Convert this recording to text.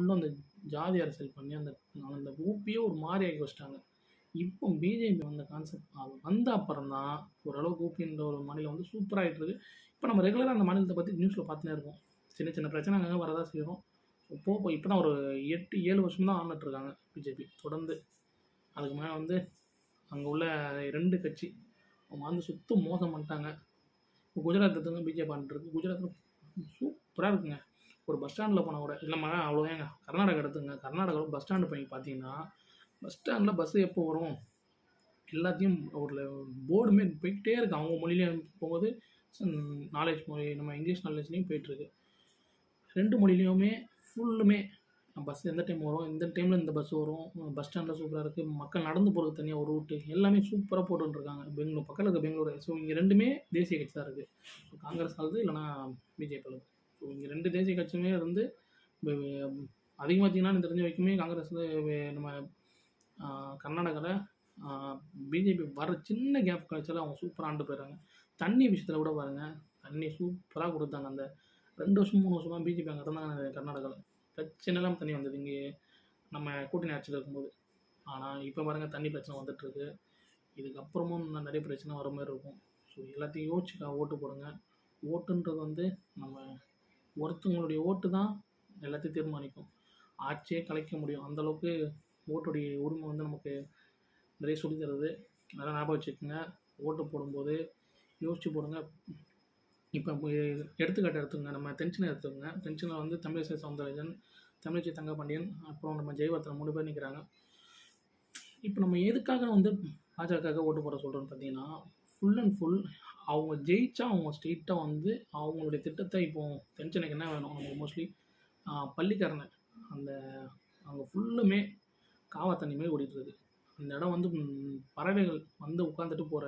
ஃபுல்லும் அந்த ஜாதி அரசியல் பண்ணி அந்த அந்த ஊப்பியே ஒரு மாரி ஆக்கி வச்சுட்டாங்க. இப்போ பிஜேபி வந்த கான்செப்ட் வந்த அப்புறம் தான் ஓரளவுக்கு ஊபின்ற ஒரு மாநிலம் வந்து சூப்பரா ஆயிட்டுருக்கு. இப்போ நம்ம ரெகுலரா அந்த மாநிலத்த பத்தி நியூஸ்ல பார்த்துன்னே இருக்கோம். சின்ன சின்ன பிரச்சனை அங்கங்க வரதா செய்யும். இப்போ தான் ஒரு 8, 7 வருஷம் தான் ஆண்டுட்டு இருக்காங்க பிஜேபி தொடர்ந்து. அதுக்கு மேல வந்து அங்க உள்ள 2 கட்சி அவங்க வந்து சுத்தம் மோசம் பண்ணிட்டாங்க. இப்போ குஜராத் எடுத்துங்க பிஜேபி ஆண்டுருக்கு. குஜராத்ல சூப்பரா இருக்குங்க. ஒரு பஸ் ஸ்டாண்ட்ல போனா கூட இல்லம்மா அவ்வளோதாங்க. கர்நாடகா எடுத்துங்க. கர்நாடகால பஸ் ஸ்டாண்ட் போய் பார்த்தீங்கன்னா, பஸ் ஸ்டாண்ட்ல பஸ் எப்போ வரும்? எல்லாத்தையும் ஒரு போர்டுமே போய்க்கிட்டே இருக்கு. அவங்க மொழியிலே போகுது. நாலேட்ஜ் மொழி நம்ம இங்கிலீஷ் நாலேட்ஜ்லேயும் போயிட்டுருக்கு. 2 மொழியிலயுமே ஃபுல்லுமே பஸ் எந்த டைம் வரும், இந்த டைமில் இந்த பஸ் வரும், பஸ் ஸ்டாண்ட்ல சூப்பரா இருக்கு. மக்கள் நடந்து போறதுக்கு தனியா ஒரு ரூட்டு எல்லாமே சூப்பரா போட்டுட்டுருக்காங்க. பெங்களூர் பக்கத்தில இருக்க பெங்களூரு. ஸோ இங்க 2மே தேசிய கட்சி தான் இருக்கு. காங்கிரஸ் ஆளுது இல்லன்னா பிஜேபி ஆளுது. ஸோ இங்க 2 தேசிய கட்சியுமே இருந்து அதிகமா பார்த்தீங்கன்னா எனக்கு தெரிஞ்ச வரைக்குமே காங்கிரஸ்ல நம்ம கர்நாடகால பிஜேபி வர சின்ன கேப் கிடைச்சாலும் அவங்க சூப்பரா ஆண்டுட்டு போயிடுறாங்க. தண்ணி விஷயத்துல கூட பாருங்க, தண்ணி சூப்பரா குடுத்தாங்க. அந்த 2 வருஷம், 3 வருஷமா பிஜேபி அங்க இருந்தாங்க கர்நாடகால. பிரச்சனை இல்லாம தண்ணி வந்தது. இங்க நம்ம கூட்டணி ஆட்சியில இருக்கும்போது. ஆனா, இப்ப பாருங்க தண்ணி பிரச்சனை வந்துட்டுருக்கு. இதுக்கப்புறமும் இன்னும் நெறைய பிரச்சனை வர மாரி இருக்கும். ஸோ எல்லாத்தையும் யோசிச்சு ஓட்டு போடுங்க. ஓட்டுன்றது வந்து நம்ம ஒருத்தவங்களுடைய ஓட்டு தான் எல்லாத்தையும் தீர்மானிக்கும். ஆட்சியே கலைக்க முடியும். அந்த அளவுக்கு ஓட்டுடைய உரிமை வந்து நமக்கு நிறைய சொல்லி தருது. அதெல்லாம் ஞாபகம் வச்சுக்கோங்க. ஓட்டு போடும்போது யோசிச்சு போடுங்க. இப்போ எடுத்துக்காட்டு எடுத்துக்கங்க. நம்ம தென்சென்னை எடுத்துக்கங்க. தென்சென்னையில வந்து தமிழிசை சவுந்தரராஜன், தமிழிசை தங்கபாண்டியன், அப்புறம் நம்ம ஜெயவர்தனா 3 பேர் நிற்கிறாங்க. இப்போ நம்ம எதுக்காக வந்து பாஜகவுக்கு ஓட்டு போட சொல்கிறோம்னு பார்த்தீங்கன்னா, ஃபுல் அண்ட் ஃபுல் அவங்க ஜெயிச்சா அவங்க ஸ்ட்ரெயிட்டா வந்து அவங்களுடைய திட்டத்தை இப்போ தென்சென்னைக்கு என்ன வேணும்? நமக்கு மோஸ்ட்லி பள்ளிக்கரணை அந்த அங்கே ஃபுல்லுமே காவா தண்ணி மாரி ஓடிட்டுருக்கு. அந்த இடம் வந்து பறவைகள் வந்து உட்காந்துட்டு போற